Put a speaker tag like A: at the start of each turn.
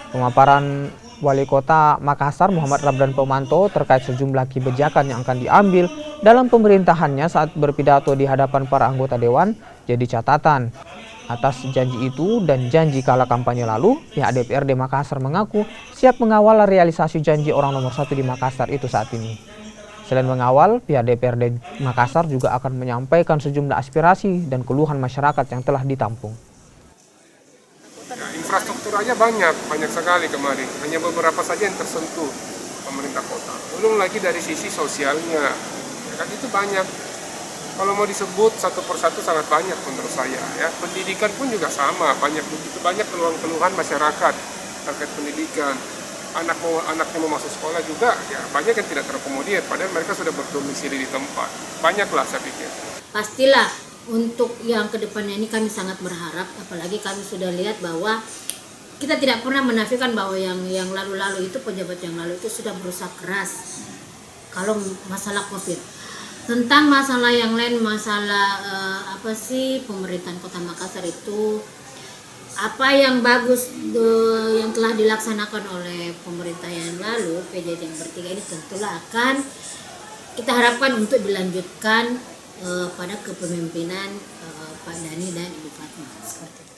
A: Pemaparan Wali Kota Makassar Muhammad Rabdan Pemanto terkait sejumlah kebijakan yang akan diambil dalam pemerintahannya saat berpidato di hadapan para anggota dewan jadi catatan. Atas janji itu dan janji kala kampanye lalu, pihak DPRD Makassar mengaku siap mengawal realisasi janji orang nomor 1 di Makassar itu saat ini. Selain mengawal, pihak DPRD Makassar juga akan menyampaikan sejumlah aspirasi dan keluhan masyarakat yang telah ditampung.
B: Ya, infrastruktur aja banyak sekali kemarin. Hanya beberapa saja yang tersentuh pemerintah kota. Belum lagi dari sisi sosialnya, ya kan itu banyak. Kalau mau disebut satu persatu sangat banyak menurut saya. Ya, pendidikan pun juga sama, begitu banyak keluhan-keluhan masyarakat terkait pendidikan. Anaknya mau masuk sekolah juga, ya banyak yang tidak terakomodir. Padahal mereka sudah berdomisili di tempat. Banyaklah saya pikir.
C: Pastilah untuk yang kedepannya ini kami sangat berharap, apalagi kami sudah lihat bahwa kita tidak pernah menafikan bahwa yang lalu-lalu itu, pejabat yang lalu itu sudah berusaha keras kalau masalah COVID. Tentang masalah yang lain, masalah pemerintahan Kota Makassar itu, apa yang bagus yang telah dilaksanakan oleh pemerintah yang lalu, PJJ yang bertiga ini tentulah akan kita harapkan untuk dilanjutkan pada kepemimpinan Pak Dhani dan Ibu Fatma. Seperti itu.